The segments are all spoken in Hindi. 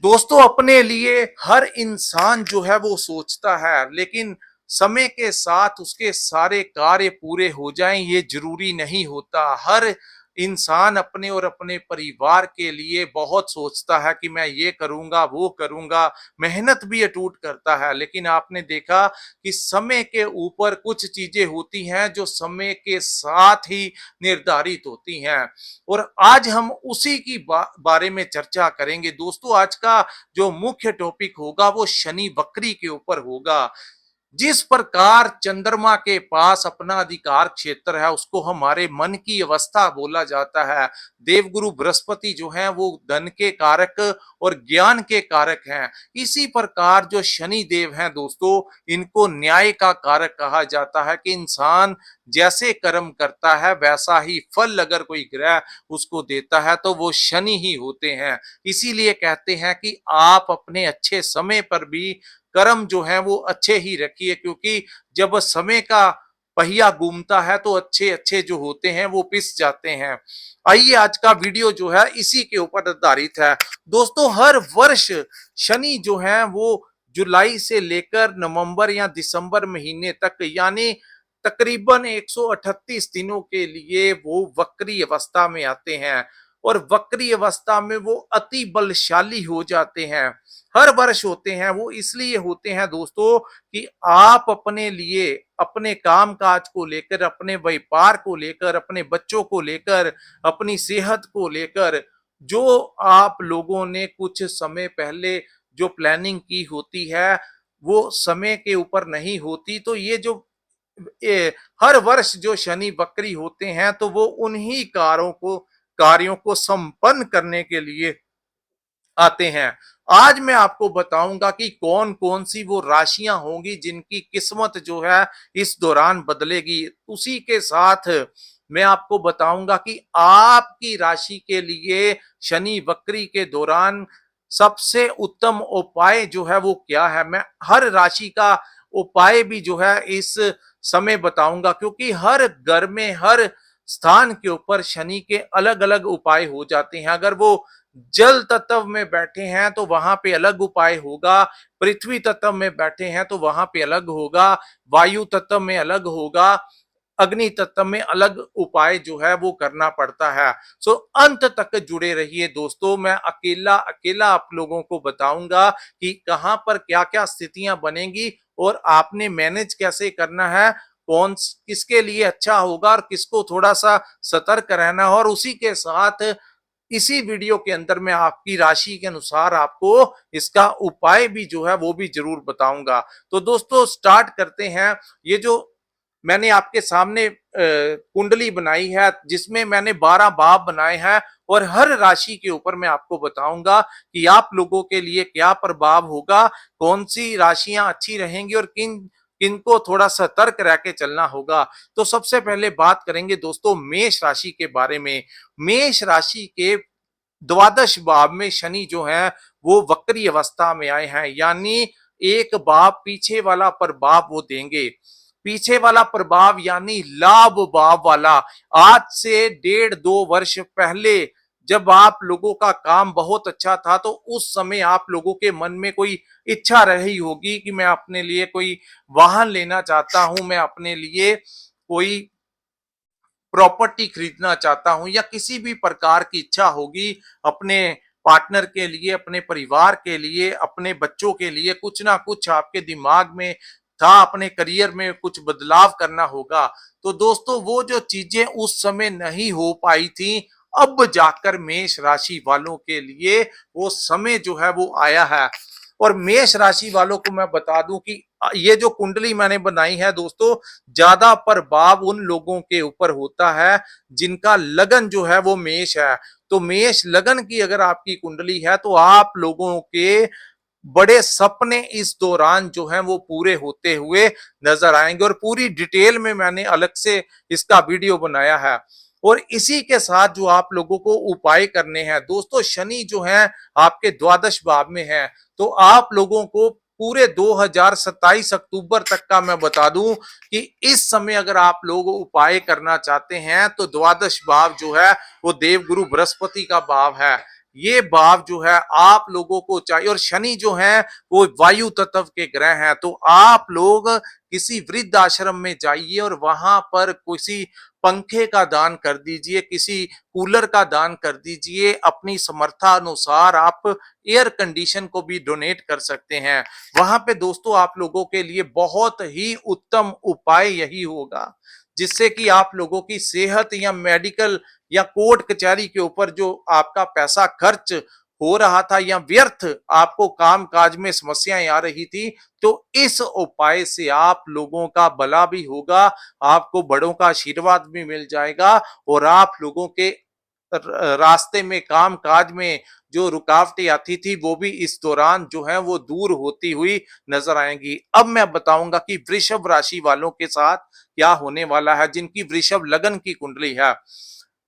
दोस्तों अपने लिए हर इंसान जो है वो सोचता है, लेकिन समय के साथ उसके सारे कार्य पूरे हो जाएं ये जरूरी नहीं होता। हर इंसान अपने और अपने परिवार के लिए बहुत सोचता है कि मैं ये करूंगा वो करूंगा, मेहनत भी अटूट करता है। लेकिन आपने देखा कि समय के ऊपर कुछ चीजें होती हैं जो समय के साथ ही निर्धारित होती हैं, और आज हम उसी की बारे में चर्चा करेंगे। दोस्तों आज का जो मुख्य टॉपिक होगा वो शनि वक्री के ऊपर होगा। जिस प्रकार चंद्रमा के पास अपना अधिकार क्षेत्र है उसको हमारे मन की अवस्था बोला जाता है। देवगुरु बृहस्पति जो है वो धन के कारक और ज्ञान के कारक हैं। इसी प्रकार जो शनि देव हैं दोस्तों, इनको न्याय का कारक कहा जाता है कि इंसान जैसे कर्म करता है वैसा ही फल अगर कोई ग्रह उसको देता है तो वो शनि ही होते हैं। इसीलिए कहते हैं कि आप अपने अच्छे समय पर भी कर्म जो है वो अच्छे ही रखिए, क्योंकि जब समय का पहिया घूमता है तो अच्छे अच्छे जो होते हैं वो पिस जाते हैं। आइए आज का वीडियो जो है इसी के ऊपर आधारित है। दोस्तों हर वर्ष शनि जो है वो जुलाई से लेकर नवंबर या दिसंबर महीने तक, यानी तकरीबन 138 दिनों के लिए वो वक्री अवस्था में आते हैं, और वक्री अवस्था में वो अति बलशाली हो जाते हैं। हर वर्ष होते हैं, वो इसलिए होते हैं दोस्तों कि आप अपने लिए, अपने काम काज को लेकर, अपने व्यापार को लेकर, अपने बच्चों को लेकर, अपनी सेहत को लेकर जो आप लोगों ने कुछ समय पहले जो प्लानिंग की होती है वो समय के ऊपर नहीं होती। तो ये जो हर वर्ष जो शनि वक्री होते हैं तो वो उन्हीं कार्यों को संपन्न करने के लिए आते हैं। आज मैं आपको बताऊंगा कि कौन कौन सी वो राशियां होंगी जिनकी किस्मत जो है इस दौरान बदलेगी। उसी के साथ मैं आपको बताऊंगा कि आपकी राशि के लिए शनि वक्री के दौरान सबसे उत्तम उपाय जो है वो क्या है। मैं हर राशि का उपाय भी जो है इस समय बताऊंगा, क्योंकि हर घर में, हर स्थान के ऊपर शनि के अलग अलग उपाय हो जाते हैं। अगर वो जल तत्व में बैठे हैं तो वहां पे अलग उपाय होगा, पृथ्वी तत्व में बैठे हैं तो वहां पे अलग होगा, वायु तत्व में अलग होगा, अग्नि तत्व में अलग उपाय जो है वो करना पड़ता है। सो अंत तक जुड़े रहिए दोस्तों। मैं अकेला अकेला आप लोगों को बताऊंगा कि कहां पर क्या क्या स्थितियां बनेंगी और आपने मैनेज कैसे करना है, कौन किसके लिए अच्छा होगा और किसको थोड़ा सा सतर्क रहना है। और उसी के साथ इसी वीडियो के अंदर मैं आपकी राशि के अनुसार आपको इसका उपाय भी जो है वो भी जरूर बताऊंगा। तो दोस्तों स्टार्ट करते हैं। ये जो मैंने आपके सामने कुंडली बनाई है जिसमें मैंने 12 भाव बनाए हैं, और हर राशि के ऊपर मैं आपको बताऊंगा कि आप लोगों के लिए क्या प्रभाव होगा, कौन सी राशियां अच्छी रहेंगी और किन किनको थोड़ा सतर्क रह के चलना होगा। तो सबसे पहले बात करेंगे दोस्तों मेष राशि के बारे में। मेष राशि के द्वादश भाव में शनि जो है वो वक्री अवस्था में आए हैं, यानी एक भाव पीछे वाला प्रभाव वो देंगे। पीछे वाला प्रभाव यानी लाभ भाव वाला। आज से 1.5-2 वर्ष पहले जब आप लोगों का काम बहुत अच्छा था तो उस समय आप लोगों के मन में कोई इच्छा रही होगी कि मैं अपने लिए कोई वाहन लेना चाहता हूं, मैं अपने लिए कोई प्रॉपर्टी खरीदना चाहता हूं, या किसी भी प्रकार की इच्छा होगी अपने पार्टनर के लिए, अपने परिवार के लिए, अपने बच्चों के लिए, कुछ ना कुछ आपके दिमाग में था, अपने करियर में कुछ बदलाव करना होगा। तो दोस्तों वो जो चीजें उस समय नहीं हो पाई थी, अब जाकर मेष राशि वालों के लिए वो समय जो है वो आया है। और मेष राशि वालों को मैं बता दूं कि ये जो कुंडली मैंने बनाई है दोस्तों, ज्यादा प्रभाव उन लोगों के ऊपर होता है जिनका लगन जो है वो मेष है। तो मेष लगन की अगर आपकी कुंडली है तो आप लोगों के बड़े सपने इस दौरान जो हैं वो पूरे होते हुए नजर आएंगे, और पूरी डिटेल में मैंने अलग से इसका वीडियो बनाया है। और इसी के साथ जो आप लोगों को उपाय करने हैं दोस्तों, शनि जो है आपके द्वादश भाव में है, तो आप लोगों को पूरे 2027 अक्टूबर तक का मैं बता दूं कि इस समय अगर आप लोग उपाय करना चाहते हैं तो द्वादश भाव जो है वो देवगुरु बृहस्पति का भाव है। ये भाव जो है आप लोगों को चाहिए। और शनि जो है वो वायु तत्व के ग्रह हैं, तो आप लोग किसी वृद्ध आश्रम में जाइए और वहां पर किसी पंखे का दान कर दीजिए, किसी कूलर का दान कर दीजिए। अपनी समर्था अनुसार आप एयर कंडीशन को भी डोनेट कर सकते हैं। वहां पे दोस्तों आप लोगों के लिए बहुत ही उत्तम उपाय यही होगा, जिससे कि आप लोगों की सेहत या मेडिकल या कोर्ट कचहरी के ऊपर जो आपका पैसा खर्च हो रहा था या व्यर्थ आपको काम काज में समस्याएं आ रही थी, तो इस उपाय से आप लोगों का भला भी होगा, आपको बड़ों का आशीर्वाद भी मिल जाएगा और आप लोगों के रास्ते में काम काज में जो रुकावटें आती थी वो भी इस दौरान जो है वो दूर होती हुई नजर आएंगी। अब मैं बताऊंगा कि वृषभ राशि वालों के साथ क्या होने वाला है, जिनकी वृषभ लगन की कुंडली है।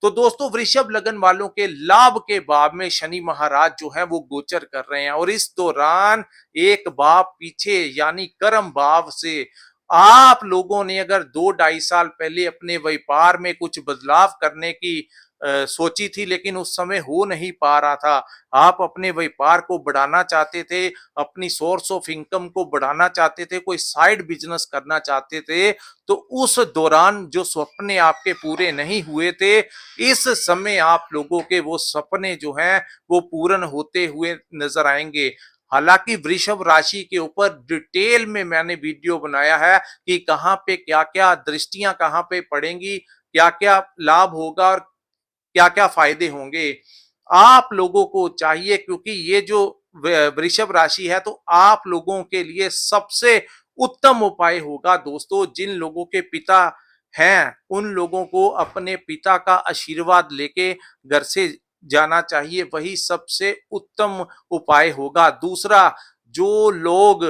तो दोस्तों वृषभ लगन वालों के लाभ के भाव में शनि महाराज जो है वो गोचर कर रहे हैं, और इस दौरान एक भाव पीछे यानी कर्म भाव से आप लोगों ने अगर 2-2.5 साल पहले अपने व्यापार में कुछ बदलाव करने की सोची थी, लेकिन उस समय हो नहीं पा रहा था। आप अपने व्यापार को बढ़ाना चाहते थे, अपनी सोर्स ऑफ इनकम को बढ़ाना चाहते थे, कोई साइड बिजनेस करना चाहते थे, तो उस दौरान जो सपने आपके पूरे नहीं हुए थे, इस समय आप लोगों के वो सपने जो हैं वो पूर्ण होते हुए नजर आएंगे। हालांकि वृषभ राशि के ऊपर डिटेल में मैंने वीडियो बनाया है कि कहाँ पे क्या क्या दृष्टियां कहाँ पे पड़ेंगी, क्या क्या लाभ होगा और क्या क्या फायदे होंगे। आप लोगों को चाहिए, क्योंकि ये जो वृषभ राशि है, तो आप लोगों के लिए सबसे उत्तम उपाय होगा दोस्तों, जिन लोगों के पिता हैं उन लोगों को अपने पिता का आशीर्वाद लेके घर से जाना चाहिए, वही सबसे उत्तम उपाय होगा। दूसरा, जो लोग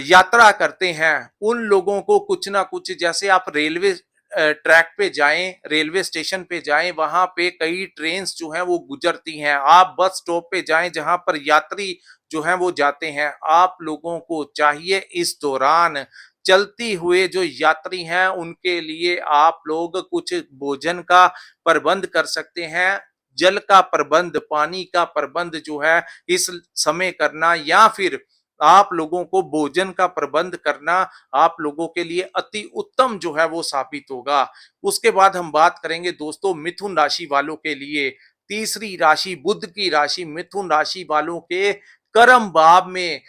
यात्रा करते हैं उन लोगों को कुछ ना कुछ, जैसे आप रेलवे ट्रैक पे जाएं, रेलवे स्टेशन पे जाएं, वहां पे कई ट्रेन्स जो हैं वो गुजरती हैं। आप बस स्टॉप पे जाएं जहां पर यात्री जो हैं वो जाते हैं। आप लोगों को चाहिए इस दौरान चलती हुए जो यात्री हैं उनके लिए आप लोग कुछ भोजन का प्रबंध कर सकते हैं। जल का प्रबंध, पानी का प्रबंध जो है इस समय करना, या फिर आप लोगों को भोजन का प्रबंध करना आप लोगों के लिए अति उत्तम जो है वो साबित होगा। उसके बाद हम बात करेंगे दोस्तों मिथुन राशि वालों के लिए। तीसरी राशि, बुध की राशि, मिथुन राशि वालों के कर्म भाव में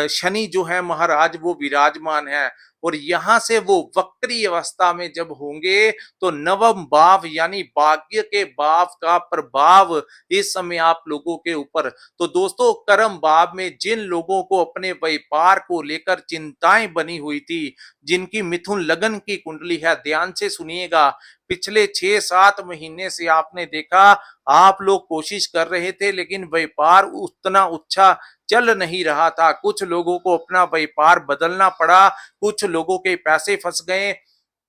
शनि जो है महाराज वो विराजमान है, और यहां से वो वक्री अवस्था में जब होंगे तो नवम भाव यानी भाग्य के भाव का प्रभाव इस समय आप लोगों के ऊपर। तो दोस्तों कर्म भाव में जिन लोगों को अपने व्यापार को लेकर चिंताएं बनी हुई थी, जिनकी मिथुन लगन की कुंडली है, ध्यान से सुनिएगा। पिछले 6-7 महीने से आपने देखा आप लोग कोशिश कर रहे थे, लेकिन व्यापार उतना अच्छा चल नहीं रहा था। कुछ लोगों को अपना व्यापार बदलना पड़ा, कुछ लोगों के पैसे फंस गए,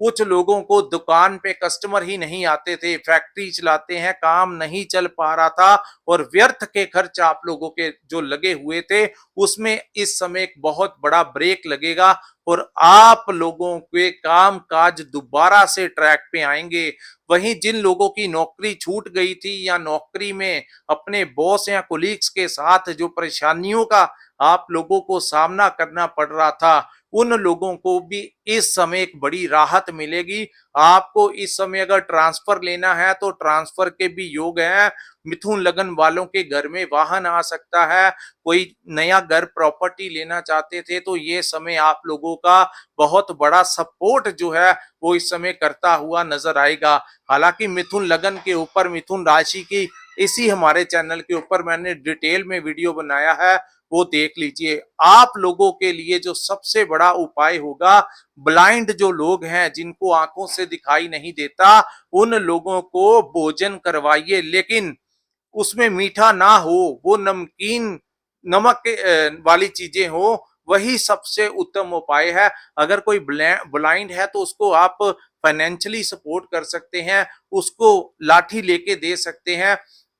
कुछ लोगों को दुकान पे कस्टमर ही नहीं आते थे, फैक्ट्री चलाते हैं, काम नहीं चल पा रहा था, और व्यर्थ के खर्च आप लोगों के जो लगे हुए थे उसमें इस समय एक बहुत बड़ा ब्रेक लगेगा, और आप लोगों के काम काज दोबारा से ट्रैक पे आएंगे। वहीं जिन लोगों की नौकरी छूट गई थी या नौकरी में अपने बॉस या कोलीग्स के साथ जो परेशानियों का आप लोगों को सामना करना पड़ रहा था, उन लोगों को भी इस समय एक बड़ी राहत मिलेगी। आपको इस समय अगर ट्रांसफर लेना है तो ट्रांसफर के भी योग हैं। मिथुन लगन वालों के घर में वाहन आ सकता है, कोई नया घर प्रॉपर्टी लेना चाहते थे तो ये समय आप लोगों का बहुत बड़ा सपोर्ट जो है वो इस समय करता हुआ नजर आएगा। हालांकि मिथुन लगन के ऊपर, मिथुन राशि की इसी हमारे चैनल के ऊपर मैंने डिटेल में वीडियो बनाया है, वो देख लीजिए। आप लोगों के लिए जो सबसे बड़ा उपाय होगा, ब्लाइंड जो लोग हैं जिनको आंखों से दिखाई नहीं देता, उन लोगों को भोजन करवाइए, लेकिन उसमें मीठा ना हो, वो नमकीन नमक वाली चीजें हो, वही सबसे उत्तम उपाय है। अगर कोई ब्लाइंड है तो उसको आप फाइनेंशियली सपोर्ट कर सकते हैं, उसको लाठी लेके दे सकते हैं,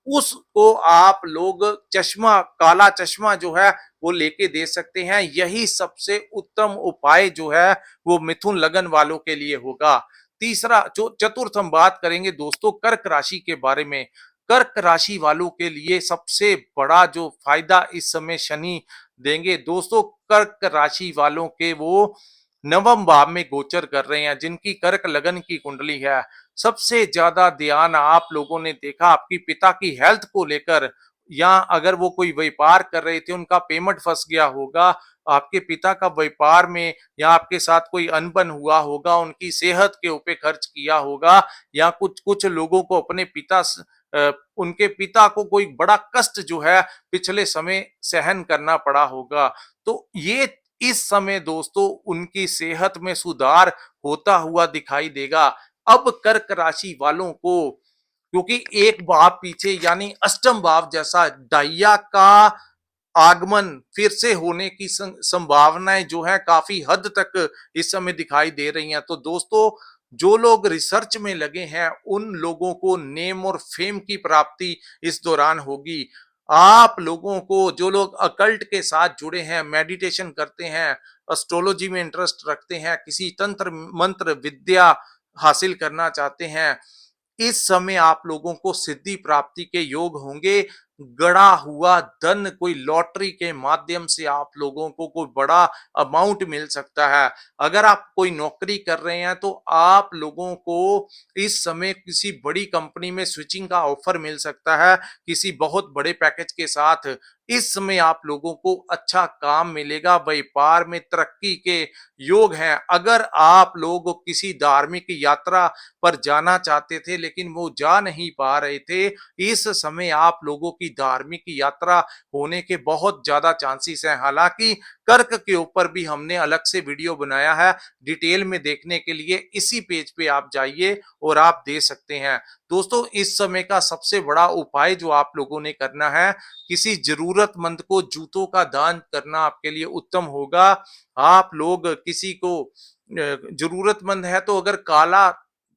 उसको आप लोग चश्मा, काला चश्मा जो है वो लेके दे सकते हैं। यही सबसे उत्तम उपाय जो है वो मिथुन लगन वालों के लिए होगा। तीसरा जो चतुर्थ हम बात करेंगे दोस्तों कर्क राशि के बारे में। कर्क राशि वालों के लिए सबसे बड़ा जो फायदा इस समय शनि देंगे दोस्तों, कर्क राशि वालों के वो नवम भाव में गोचर कर रहे हैं, जिनकी कर्क लगन की कुंडली है। सबसे ज्यादा ध्यान आप लोगों ने देखा आपकी पिता की हेल्थ को लेकर, या अगर वो कोई व्यापार कर रहे थे उनका पेमेंट फंस गया होगा, आपके पिता का व्यापार में या आपके साथ कोई अनबन हुआ होगा, उनकी सेहत के ऊपर खर्च किया होगा, या कुछ कुछ लोगों को अपने उनके पिता को कोई बड़ा कष्ट जो है पिछले समय सहन करना पड़ा होगा। तो ये इस समय दोस्तों उनकी सेहत में सुधार होता हुआ दिखाई देगा। अब कर्क राशि वालों को, क्योंकि एक भाव पीछे यानी अष्टम भाव जैसा डाइया का आगमन फिर से होने की संभावनाएं जो है काफी हद तक इस समय दिखाई दे रही हैं। तो दोस्तों जो लोग रिसर्च में लगे हैं उन लोगों को नेम और फेम की प्राप्ति इस दौरान होगी। आप लोगों को, जो लोग अकल्ट के साथ जुड़े हैं, मेडिटेशन करते हैं, एस्ट्रोलॉजी में इंटरेस्ट रखते हैं, किसी तंत्र मंत्र विद्या हासिल करना चाहते हैं, इस समय आप लोगों को सिद्धि प्राप्ति के योग होंगे। गड़ा हुआ धन कोई लॉटरी के माध्यम से आप लोगों को कोई बड़ा अमाउंट मिल सकता है। अगर आप कोई नौकरी कर रहे हैं तो आप लोगों को इस समय किसी बड़ी कंपनी में स्विचिंग का ऑफर मिल सकता है, किसी बहुत बड़े पैकेज के साथ। इस समय आप लोगों को अच्छा काम मिलेगा, व्यापार में तरक्की के योग हैं। अगर आप लोग किसी धार्मिक यात्रा पर जाना चाहते थे लेकिन वो जा नहीं पा रहे थे, इस समय आप लोगों की धार्मिक यात्रा होने के बहुत ज्यादा चांसेस हैं। हालांकि कर्क के ऊपर भी हमने अलग से वीडियो बनाया है, डिटेल में देखने के लिए इसी पेज पे आप जाइए और आप दे सकते हैं। दोस्तों इस समय का सबसे बड़ा उपाय जो आप लोगों ने करना है, किसी जरूरतमंद को जूतों का दान करना आपके लिए उत्तम होगा। आप लोग किसी को जरूरतमंद है तो अगर काला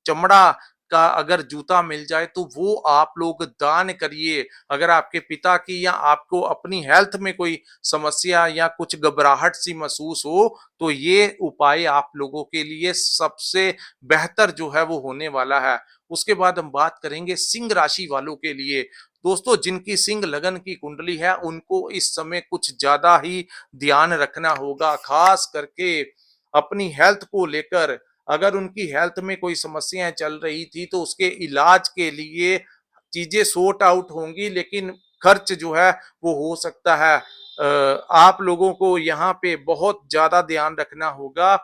चमड़ा का अगर जूता मिल जाए तो वो आप लोग दान करिए। अगर आपके पिता की या आपको अपनी हेल्थ में कोई समस्या या कुछ घबराहट सी महसूस हो तो ये उपाय आप लोगों के लिए सबसे बेहतर जो है वो होने वाला है। उसके बाद हम बात करेंगे सिंह राशि वालों के लिए। दोस्तों जिनकी सिंह लगन की कुंडली है उनको इस समय कुछ ज्यादा ही ध्यान रखना होगा, खास करके अपनी हेल्थ को लेकर। अगर उनकी हेल्थ में कोई समस्याएं चल रही थी तो उसके इलाज के लिए चीजें सॉर्ट आउट होंगी, लेकिन खर्च जो है वो हो सकता है। आप लोगों को यहाँ पे बहुत ज्यादा ध्यान रखना होगा,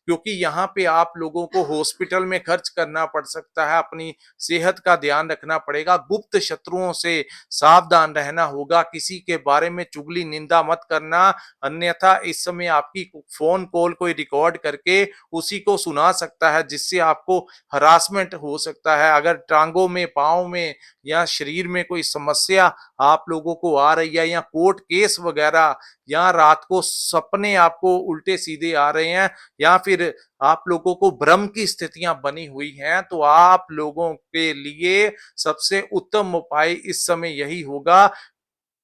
क्योंकि यहाँ पे आप लोगों को हॉस्पिटल में खर्च करना पड़ सकता है, अपनी सेहत का ध्यान रखना पड़ेगा, गुप्त शत्रुओं से सावधान रहना होगा, किसी के बारे में चुगली निंदा मत करना, अन्यथा इस समय आपकी फोन कॉल कोई रिकॉर्ड करके उसी को सुना सकता है, जिससे आपको हरासमेंट हो सकता है। अगर टांगों में, पाँव में या शरीर में कोई समस्या आप लोगों को आ रही है, या कोर्ट केस वगैरह, या रात को सपने आपको उल्टे सीधे आ रहे हैं, या फिर आप लोगों को भ्रम की स्थितियां बनी हुई हैं, तो आप लोगों के लिए सबसे उत्तम उपाय इस समय यही होगा,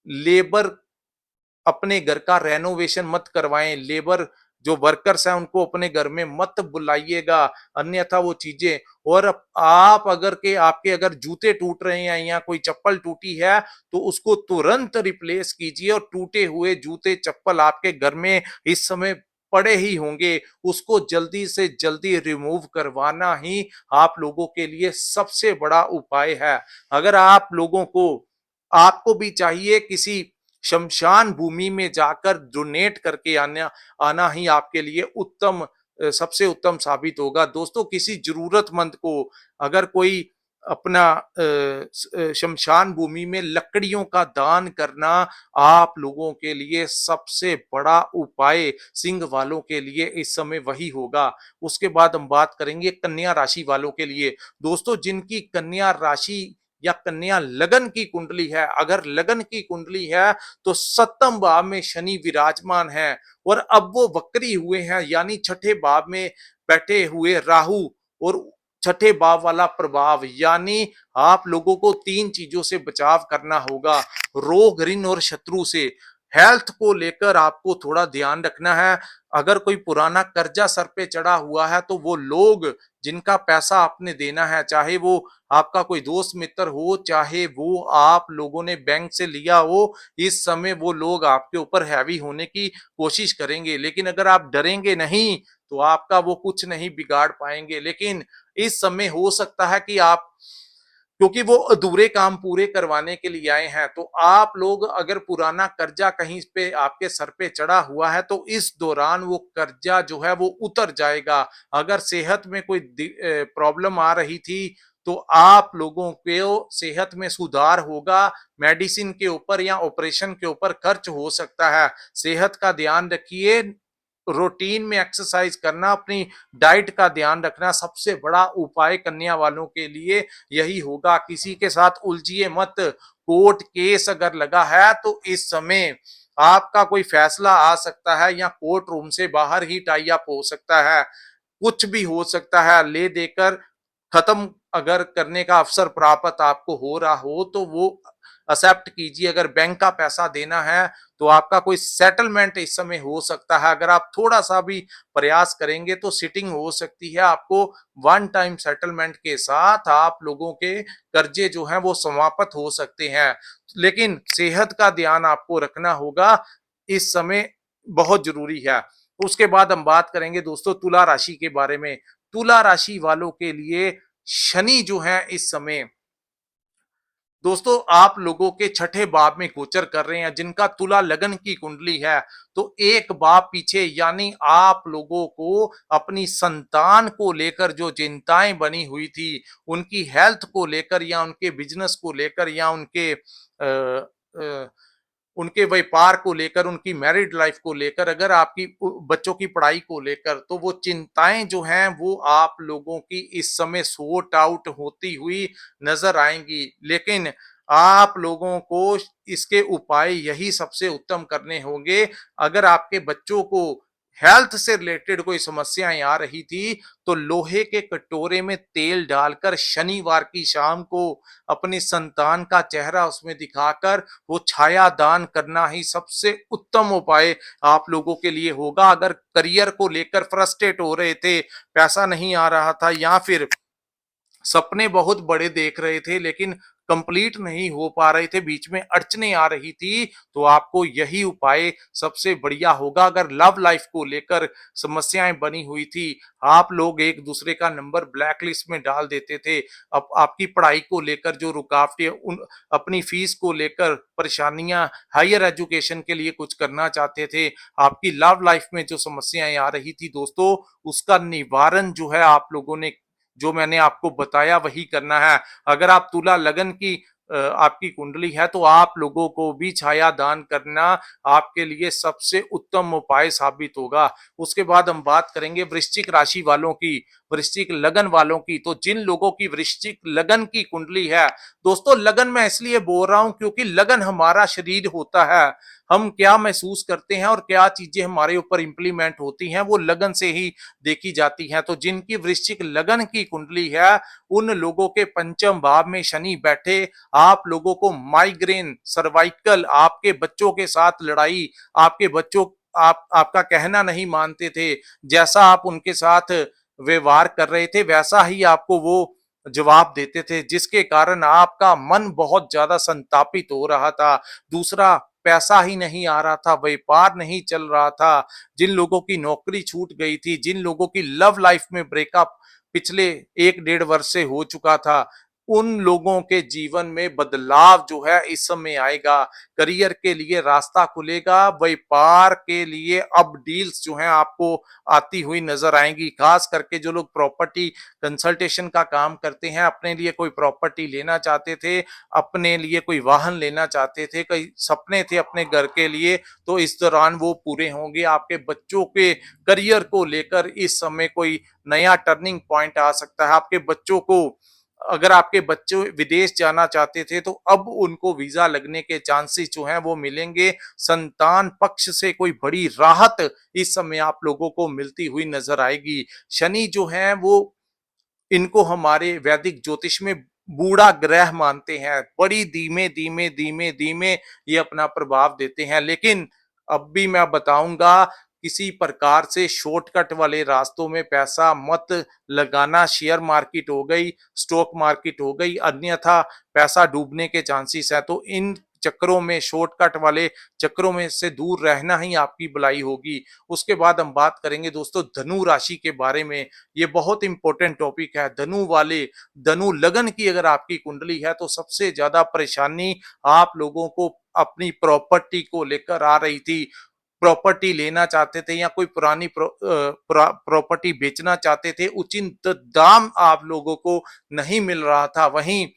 लेबर अपने घर का रेनोवेशन मत करवाएं, लेबर जो वर्कर्स हैं उनको अपने घर में मत बुलाइएगा, अन्यथा वो चीजें। और आप अगर के आपके अगर जूते टूट रहे हैं या कोई चप्पल टूटी है तो उसको तुरंत रिप्लेस कीजिए, और टूटे हुए जूते चप्पल आपके घर में इस समय पड़े ही होंगे, उसको जल्दी से जल्दी रिमूव करवाना ही आप लोगों के लिए सबसे बड़ा उपाय है। अगर आप लोगों को, आपको भी चाहिए किसी शमशान भूमि में जाकर डोनेट करके आना आना ही आपके लिए उत्तम, सबसे उत्तम साबित होगा। दोस्तों किसी जरूरतमंद को अगर कोई अपना शमशान भूमि में लकड़ियों का दान करना आप लोगों के लिए सबसे बड़ा उपाय सिंह वालों के लिए इस समय वही होगा। उसके बाद हम बात करेंगे कन्या राशि वालों के लिए। दोस्तों जिनकी कन्या राशि या कन्या लगन की कुंडली है, अगर लगन की कुंडली है तो सप्तम भाव में शनि विराजमान है, और अब वो वक्री हुए हैं, यानी छठे भाव में बैठे हुए राहु, और छठे भाव वाला प्रभाव, यानी आप लोगों को तीन चीजों से बचाव करना होगा, रोग, ऋण और शत्रु से। हेल्थ को लेकर आपको थोड़ा ध्यान रखना है। अगर कोई पुराना कर्जा सर पे चढ़ा हुआ है तो वो लोग जिनका पैसा आपने देना है, चाहे वो आपका कोई दोस्त मित्र हो, चाहे वो आप लोगों ने बैंक से लिया हो, इस समय वो लोग आपके ऊपर हैवी होने की कोशिश करेंगे। लेकिन अगर आप डरेंगे नहीं तो आपका वो कुछ नहीं बिगाड़ पाएंगे। लेकिन इस समय हो सकता है कि आप, क्योंकि वो अधूरे काम पूरे करवाने के लिए आए हैं, तो आप लोग अगर पुराना कर्जा कहीं पे आपके सर पे चढ़ा हुआ है तो इस दौरान वो कर्जा जो है वो उतर जाएगा। अगर सेहत में कोई प्रॉब्लम आ रही थी तो आप लोगों को सेहत में सुधार होगा, मेडिसिन के ऊपर या ऑपरेशन के ऊपर खर्च हो सकता है। सेहत का ध्यान रखिए, रूटीन में एक्सरसाइज करना, अपनी डाइट का ध्यान रखना सबसे बड़ा उपाय कन्या वालों के लिए यही होगा। किसी के साथ उलझिए मत। कोर्ट केस अगर लगा है तो इस समय आपका कोई फैसला आ सकता है या कोर्ट रूम से बाहर ही टाई अप हो सकता है। कुछ भी हो सकता है, ले देकर खत्म अगर करने का अवसर प्राप्त आपको हो रहा हो तो वो एक्सेप्ट कीजिए। अगर बैंक का पैसा देना है तो आपका कोई सेटलमेंट इस समय हो सकता है। अगर आप थोड़ा सा भी प्रयास करेंगे तो सिटिंग हो सकती है। आपको वन टाइम सेटलमेंट के साथ आप लोगों के कर्जे जो हैं वो समाप्त हो सकते हैं। लेकिन सेहत का ध्यान आपको रखना होगा, इस समय बहुत जरूरी है। उसके बाद हम बात करेंगे दोस्तों तुला राशि के बारे में। तुला राशि वालों के लिए शनि जो है इस समय दोस्तों आप लोगों के छठे भाव में गोचर कर रहे हैं। जिनका तुला लगन की कुंडली है तो एक भाव पीछे, यानी आप लोगों को अपनी संतान को लेकर जो चिंताएं बनी हुई थी, उनकी हेल्थ को लेकर या उनके बिजनेस को लेकर या उनके व्यापार को लेकर, उनकी मैरिड लाइफ को लेकर, अगर आपकी बच्चों की पढ़ाई को लेकर, तो वो चिंताएं जो हैं वो आप लोगों की इस समय सॉर्ट आउट होती हुई नजर आएंगी। लेकिन आप लोगों को इसके उपाय यही सबसे उत्तम करने होंगे। अगर आपके बच्चों को हेल्थ से रिलेटेड कोई समस्याएं आ रही थी तो लोहे के कटोरे में तेल डालकर शनिवार की शाम को अपनी संतान का चेहरा उसमें दिखाकर वो छाया दान करना ही सबसे उत्तम उपाय आप लोगों के लिए होगा। अगर करियर को लेकर फ्रस्ट्रेट हो रहे थे, पैसा नहीं आ रहा था, या फिर सपने बहुत बड़े देख रहे थे लेकिन कंप्लीट नहीं हो पा रहे थे, बीच में अड़चने आ रही थी, तो आपको यही उपाय सबसे बढ़िया होगा। अगर लव लाइफ को लेकर समस्याएं बनी हुई थी, आप लोग एक दूसरे का नंबर ब्लैक लिस्ट में डाल देते थे, अब आपकी पढ़ाई को लेकर जो रुकावटें, उन अपनी फीस को लेकर परेशानियां, हायर एजुकेशन के लिए कुछ करना चाहते थे, आपकी लव लाइफ में जो समस्याएं आ रही थी दोस्तों, उसका निवारण जो है आप लोगों ने, जो मैंने आपको बताया वही करना है। अगर आप तुला लगन की आपकी कुंडली है तो आप लोगों को भी छाया दान करना आपके लिए सबसे उत्तम उपाय साबित होगा। उसके बाद हम बात करेंगे वृश्चिक राशि वालों की, वृश्चिक लगन वालों की। तो जिन लोगों की वृश्चिक लगन की कुंडली है दोस्तों, लगन मैं इसलिए बोल रहा हूं क्योंकि लगन हमारा शरीर होता है। हम क्या महसूस करते हैं और क्या चीजें हमारे ऊपर इंप्लीमेंट होती हैं वो लगन से ही देखी जाती हैं। तो जिनकी वृश्चिक लगन की कुंडली है उन लोगों के पंचम भाव में शनि बैठे आप लोगों को माइग्रेन, सर्वाइकल, आपके बच्चों के साथ लड़ाई, आपके बच्चों आपका कहना नहीं मानते थे, जैसा आप उनके साथ व्यवहार कर रहे थे वैसा ही आपको वो जवाब देते थे, जिसके कारण आपका मन बहुत ज्यादा संतापित हो रहा था। दूसरा, पैसा ही नहीं आ रहा था, व्यापार नहीं चल रहा था, जिन लोगों की नौकरी छूट गई थी, जिन लोगों की लव लाइफ में ब्रेकअप पिछले 1 डेढ़ वर्ष से हो चुका था, उन लोगों के जीवन में बदलाव जो है इस समय आएगा। करियर के लिए रास्ता खुलेगा, व्यापार के लिए अब डील्स जो हैं आपको आती हुई नजर आएंगी। खास करके जो लोग प्रॉपर्टी कंसल्टेशन का काम करते हैं, अपने लिए कोई प्रॉपर्टी लेना चाहते थे, अपने लिए कोई वाहन लेना चाहते थे, कई सपने थे अपने घर के लिए, तो इस दौरान वो पूरे होंगे। आपके बच्चों के करियर को लेकर इस समय कोई नया टर्निंग पॉइंट आ सकता है। आपके बच्चों को, अगर आपके बच्चे विदेश जाना चाहते थे तो अब उनको वीजा लगने के चांसेस जो हैं वो मिलेंगे। संतान पक्ष से कोई बड़ी राहत इस समय आप लोगों को मिलती हुई नजर आएगी। शनि जो है वो, इनको हमारे वैदिक ज्योतिष में बूढ़ा ग्रह मानते हैं, बड़ी धीमे धीमे धीमे धीमे ये अपना प्रभाव देते हैं। लेकिन अब भी मैं बताऊंगा, किसी प्रकार से शॉर्टकट वाले रास्तों में पैसा मत लगाना। शेयर मार्केट हो गई, स्टॉक मार्केट हो गई, अन्यथा पैसा डूबने के चांसेस है। तो इन चक्करों में, शॉर्टकट वाले चक्करों में से दूर रहना ही आपकी भलाई होगी। उसके बाद हम बात करेंगे दोस्तों धनु राशि के बारे में। ये बहुत इंपॉर्टेंट टॉपिक है। धनु वाले, धनु लगन की अगर आपकी कुंडली है तो सबसे ज्यादा परेशानी आप लोगों को अपनी प्रॉपर्टी को लेकर आ रही थी। प्रॉपर्टी लेना चाहते थे या कोई पुरानी प्रॉपर्टी बेचना चाहते थे, उचित दाम आप लोगों को नहीं मिल रहा था। वहीं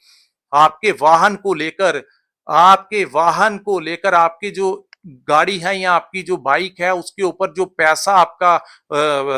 आपके वाहन को लेकर, आपके वाहन को लेकर, आपकी जो गाड़ी है या आपकी जो बाइक है उसके ऊपर जो पैसा आपका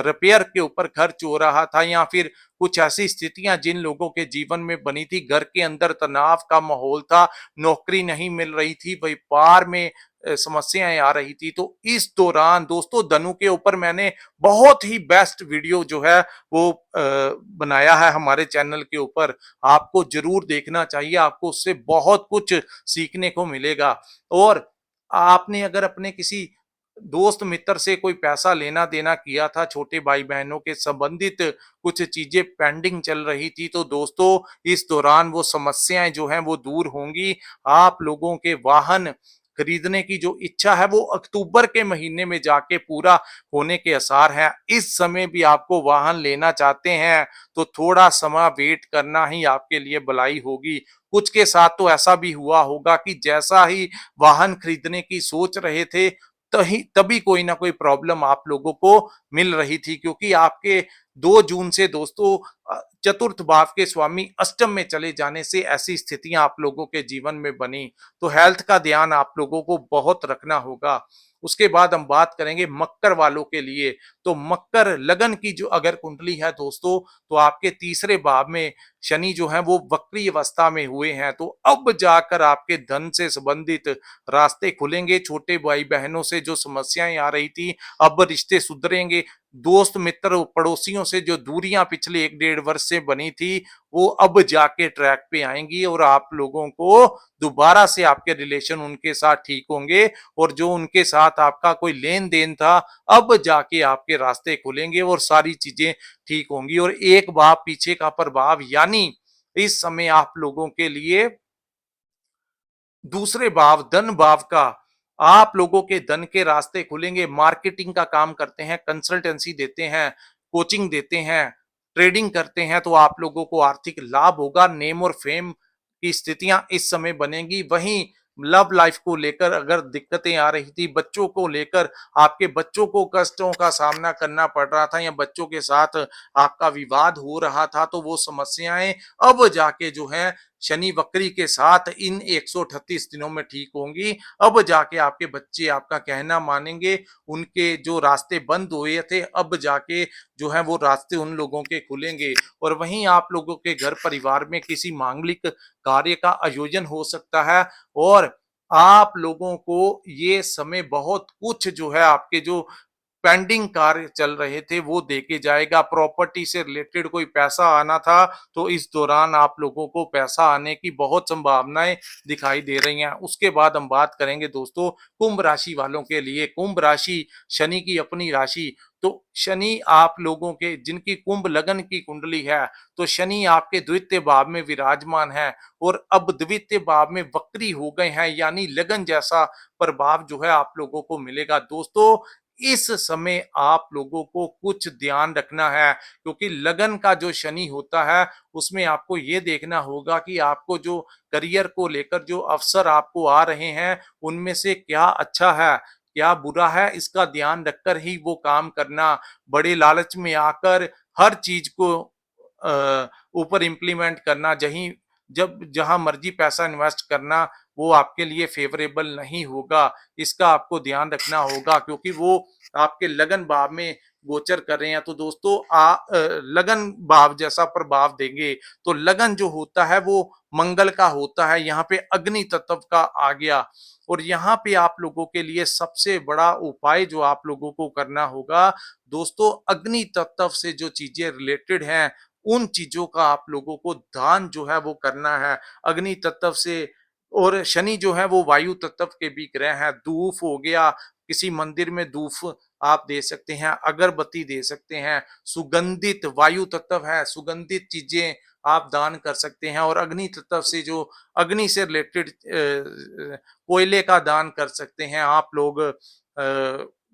रिपेयर के ऊपर खर्च हो रहा था, या फिर कुछ ऐसी स्थितियां जिन लोगों के जीवन में बनी थी, घर के अंदर तनाव का माहौल था, नौकरी नहीं मिल रही थी, व्यापार में समस्याएं आ रही थी। तो इस दौरान दोस्तों धनु के ऊपर मैंने बहुत ही बेस्ट वीडियो जो है वो बनाया है हमारे चैनल के ऊपर। आपको जरूर देखना चाहिए, आपको उससे बहुत कुछ सीखने को मिलेगा। और आपने अगर अपने किसी दोस्त मित्र से कोई पैसा लेना देना किया था, छोटे भाई बहनों के संबंधित कुछ चीजें पेंडिंग चल रही थी, तो दोस्तों इस दौरान वो समस्याएं जो हैं वो दूर होंगी। आप लोगों के वाहन खरीदने की जो इच्छा है वो अक्टूबर के महीने में जाके पूरा होने के आसार हैं। इस समय भी आपको वाहन लेना चाहते हैं तो थोड़ा समय वेट करना ही आपके लिए भलाई होगी। कुछ के साथ तो ऐसा भी हुआ होगा कि जैसा ही वाहन खरीदने की सोच रहे थे, तही तभी कोई ना कोई प्रॉब्लम आप लोगों को मिल रही थी, क्योंकि आपके 2 जून से दोस्तों चतुर्थ भाव के स्वामी अष्टम में चले जाने से ऐसी स्थितियां आप लोगों के जीवन में बनी। तो हेल्थ का ध्यान आप लोगों को बहुत रखना होगा। उसके बाद हम बात करेंगे मकर वालों के लिए। तो मकर लगन की जो अगर कुंडली है दोस्तों, तो आपके तीसरे भाव में शनि जो है वो वक्री अवस्था में हुए हैं। तो अब जाकर आपके धन से संबंधित रास्ते खुलेंगे। छोटे भाई बहनों से जो समस्याएं आ रही थी, अब रिश्ते सुधरेंगे। दोस्त मित्र पड़ोसियों से जो दूरियां पिछले 1 डेढ़ वर्ष से बनी थी, वो अब जाके ट्रैक पे आएंगी और आप लोगों को दोबारा से आपके रिलेशन उनके साथ ठीक होंगे। और जो उनके साथ आपका कोई लेन देन था, अब जाके आपके रास्ते खुलेंगे और सारी चीजें ठीक होंगी। और एक भाव पीछे का प्रभाव, यानी इस समय आप लोगों के लिए दूसरे भाव, धन भाव का, आप लोगों के धन के रास्ते खुलेंगे। मार्केटिंग का काम करते हैं, कंसल्टेंसी देते हैं, कोचिंग देते हैं, ट्रेडिंग करते हैं, तो आप लोगों को आर्थिक लाभ होगा। नेम और फेम की स्थितियां इस समय बनेगी। वहीं लव लाइफ को लेकर अगर दिक्कतें आ रही थी, बच्चों को लेकर आपके बच्चों को कष्टों का सामना करना पड़ रहा था, या बच्चों के साथ आपका विवाद हो रहा था, तो वो समस्याएं अब जाके जो है शनि वक्री के साथ इन 138 दिनों में ठीक होंगी। अब जाके आपके बच्चे आपका कहना मानेंगे। उनके जो रास्ते बंद हुए थे, अब जाके जो है वो रास्ते उन लोगों के खुलेंगे। और वहीं आप लोगों के घर परिवार में किसी मांगलिक कार्य का आयोजन हो सकता है। और आप लोगों को ये समय बहुत कुछ जो है आपके जो पेंडिंग कार्य चल रहे थे वो देके जाएगा। प्रॉपर्टी से रिलेटेड कोई पैसा आना था, तो इस दौरान आप लोगों को पैसा आने की बहुत संभावनाएं दिखाई दे रही हैं। उसके बाद हम बात करेंगे दोस्तों कुंभ राशि वालों के लिए। कुंभ राशि शनि की अपनी राशि। तो शनि आप लोगों के, जिनकी कुंभ लगन की कुंडली है, तो शनि आपके द्वितीय भाव में विराजमान है और अब द्वितीय भाव में वक्री हो गए हैं, यानी लगन जैसा प्रभाव जो है आप लोगों को मिलेगा। दोस्तों इस समय आप लोगों को कुछ ध्यान रखना है, क्योंकि लगन का जो शनि होता है उसमें आपको ये देखना होगा कि आपको जो करियर को लेकर जो अवसर आपको आ रहे हैं, उनमें से क्या अच्छा है, क्या बुरा है, इसका ध्यान रखकर ही वो काम करना। बड़े लालच में आकर हर चीज को ऊपर इम्प्लीमेंट करना, जहीं जब जहां मर्जी पैसा इन्वेस्ट करना, वो आपके लिए फेवरेबल नहीं होगा। इसका आपको ध्यान रखना होगा, क्योंकि वो आपके लगन भाव में गोचर कर रहे हैं। तो दोस्तों लगन भाव जैसा प्रभाव देंगे। तो लगन जो होता है वो मंगल का होता है, यहाँ पे अग्नि तत्व का आ गया। और यहाँ पे आप लोगों के लिए सबसे बड़ा उपाय जो आप लोगों को करना होगा दोस्तों, अग्नि तत्व से जो चीजें रिलेटेड हैं उन चीजों का आप लोगों को दान जो है वो करना है। अग्नि तत्व से, और शनि जो है वो वायु तत्व के भी ग्रह हैं। धूप हो गया, किसी मंदिर में धूप आप दे सकते हैं, अगरबत्ती दे सकते हैं, सुगंधित वायु तत्व है, सुगंधित चीजें आप दान कर सकते हैं। और अग्नि तत्व से जो अग्नि से रिलेटेड कोयले का दान कर सकते हैं आप लोग,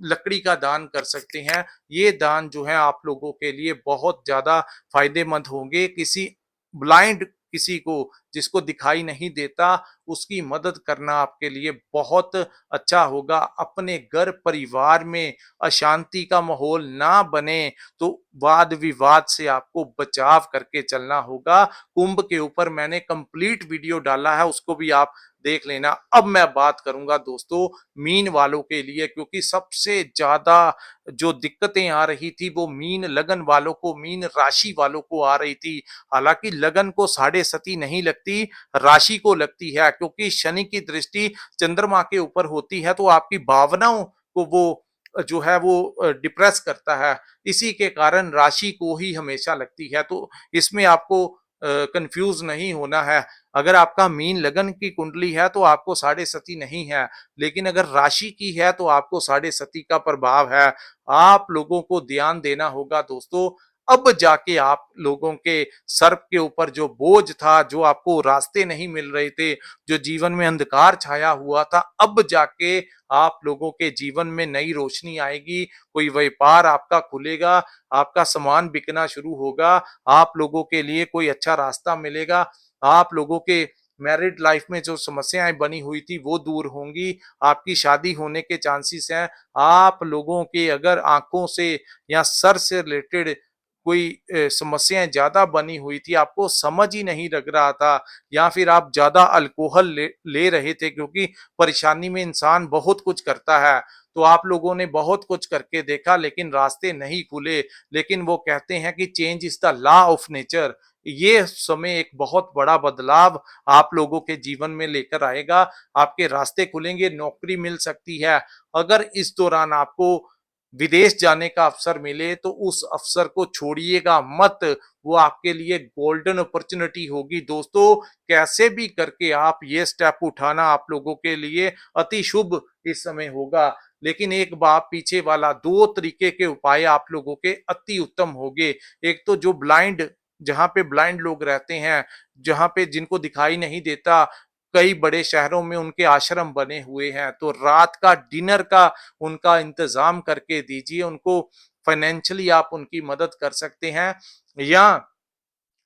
लकड़ी का दान कर सकते हैं। ये दान जो है आप लोगों के लिए बहुत ज्यादा फायदेमंद होंगे। किसी ब्लाइंड, किसी को जिसको दिखाई नहीं देता, उसकी मदद करना आपके लिए बहुत अच्छा होगा। अपने घर परिवार में अशांति का माहौल ना बने तो वाद विवाद से आपको बचाव करके चलना होगा। कुंभ के ऊपर मैंने कंप्लीट वीडियो डाला है, उसको भी आप देख लेना। अब मैं बात करूंगा दोस्तों मीन वालों के लिए, क्योंकि सबसे ज्यादा जो दिक्कतें आ रही थी वो मीन लगन वालों को, मीन राशि वालों को आ रही थी। हालांकि लगन को साढ़े सती नहीं लगती, राशि को लगती है, क्योंकि शनि की दृष्टि चंद्रमा के ऊपर होती है तो आपकी भावनाओं को वो जो है वो डिप्रेस करता है। इसी के कारण राशि को ही हमेशा लगती है। तो इसमें आपको कंफ्यूज नहीं होना है। अगर आपका मीन लगन की कुंडली है तो आपको साढ़े सती नहीं है, लेकिन अगर राशि की है तो आपको साढ़े सती का प्रभाव है। आप लोगों को ध्यान देना होगा दोस्तों। अब जाके आप लोगों के सर के ऊपर जो बोझ था, जो आपको रास्ते नहीं मिल रहे थे, जो जीवन में अंधकार छाया हुआ था, अब जाके आप लोगों के जीवन में नई रोशनी आएगी। कोई व्यापार आपका खुलेगा, आपका सामान बिकना शुरू होगा, आप लोगों के लिए कोई अच्छा रास्ता मिलेगा। आप लोगों के मैरिड लाइफ में जो समस्याएं बनी हुई थी वो दूर होंगी, आपकी शादी होने के चांसेस हैं। आप लोगों के अगर आंखों से या सर से रिलेटेड कोई समस्याएं ज्यादा बनी हुई थी, आपको समझ ही नहीं लग रहा था, या फिर आप ज्यादा अल्कोहल ले रहे थे, क्योंकि परेशानी में इंसान बहुत कुछ करता है। तो आप लोगों ने बहुत कुछ करके देखा लेकिन रास्ते नहीं खुले। लेकिन वो कहते हैं कि change is the law of nature. ये समय एक बहुत बड़ा बदलाव आप लोगों के जीवन में लेकर आएगा। आपके रास्ते खुलेंगे, नौकरी मिल सकती है। अगर इस दौरान आपको विदेश जाने का अवसर मिले तो उस अवसर को छोड़िएगा मत। वो आपके लिए गोल्डन अपॉर्चुनिटी होगी दोस्तों। कैसे भी करके आप ये स्टेप उठाना आप लोगों के लिए अति शुभ इस समय होगा। लेकिन एक बात पीछे वाला, दो तरीके के उपाय आप लोगों के अति उत्तम होंगे। एक तो जो ब्लाइंड, जहां पे ब्लाइंड लोग रहते हैं, जहां पे जिनको दिखाई नहीं देता, कई बड़े शहरों में उनके आश्रम बने हुए हैं, तो रात का डिनर का उनका इंतजाम करके दीजिए उनको। फाइनेंशियली आप उनकी मदद कर सकते हैं। या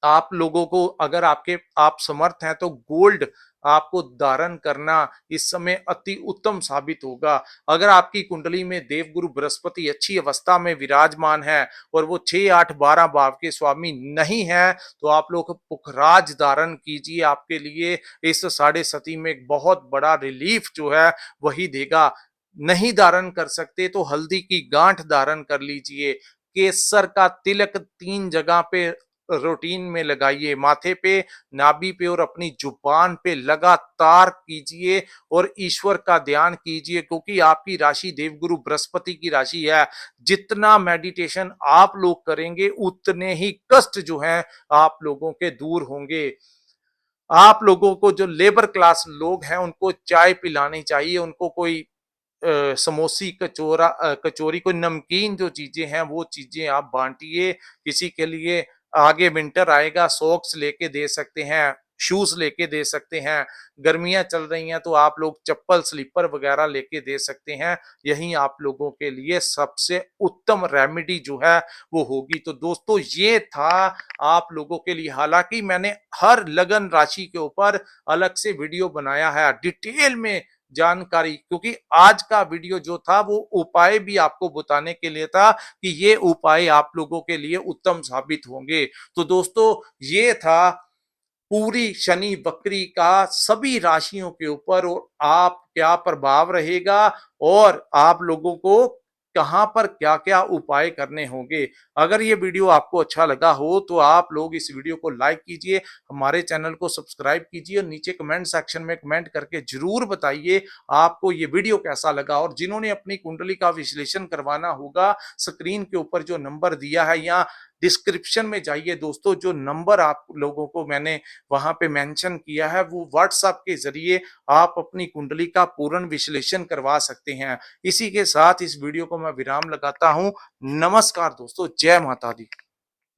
आप लोगों को अगर आप समर्थ हैं तो गोल्ड आपको धारण करना इस समय अति उत्तम साबित होगा। अगर आपकी कुंडली में देवगुरु बृहस्पति अच्छी अवस्था में विराजमान है और वो 6, 8, 12 भाव के स्वामी नहीं है, तो आप लोग पुखराज धारण कीजिए। आपके लिए इस साढ़े सती में एक बहुत बड़ा रिलीफ जो है वही देगा। नहीं धारण कर सकते तो हल्दी की गांठ धारण कर लीजिए। केसर का तिलक 3 जगह पे रूटीन में लगाइए, माथे पे, नाभि पे और अपनी जुबान पे लगातार कीजिए और ईश्वर का ध्यान कीजिए, क्योंकि आपकी राशि देवगुरु बृहस्पति की राशि है। जितना मेडिटेशन आप लोग करेंगे उतने ही कष्ट जो हैं आप लोगों के दूर होंगे। आप लोगों को जो लेबर क्लास लोग हैं उनको चाय पिलानी चाहिए, उनको कोई समोसी, कचौरी, कोई नमकीन जो चीजें हैं वो चीजें आप बांटिए। किसी के लिए आगे विंटर आएगा, सॉक्स लेके दे सकते हैं, शूज लेके दे सकते हैं। गर्मियां चल रही हैं तो आप लोग चप्पल, स्लीपर वगैरह लेके दे सकते हैं। यही आप लोगों के लिए सबसे उत्तम रेमेडी जो है वो होगी। तो दोस्तों ये था आप लोगों के लिए। हालांकि मैंने हर लगन राशि के ऊपर अलग से वीडियो बनाया है डिटेल में जानकारी, क्योंकि आज का वीडियो जो था वो उपाय भी आपको बताने के लिए था कि ये उपाय आप लोगों के लिए उत्तम साबित होंगे। तो दोस्तों ये था पूरी शनि वक्री का सभी राशियों के ऊपर, और आप क्या प्रभाव रहेगा और आप लोगों को कहां पर क्या क्या उपाय करने होंगे। अगर ये वीडियो आपको अच्छा लगा हो तो आप लोग इस वीडियो को लाइक कीजिए, हमारे चैनल को सब्सक्राइब कीजिए और नीचे कमेंट सेक्शन में कमेंट करके जरूर बताइए आपको ये वीडियो कैसा लगा। और जिन्होंने अपनी कुंडली का विश्लेषण करवाना होगा, स्क्रीन के ऊपर जो नंबर दिया है या डिस्क्रिप्शन में जाइए दोस्तों, जो नंबर आप लोगों को मैंने वहां पे मेंशन किया है, वो व्हाट्सएप के जरिए आप अपनी कुंडली का पूर्ण विश्लेषण करवा सकते हैं। इसी के साथ इस वीडियो को मैं विराम लगाता हूं। नमस्कार दोस्तों, जय माता दी।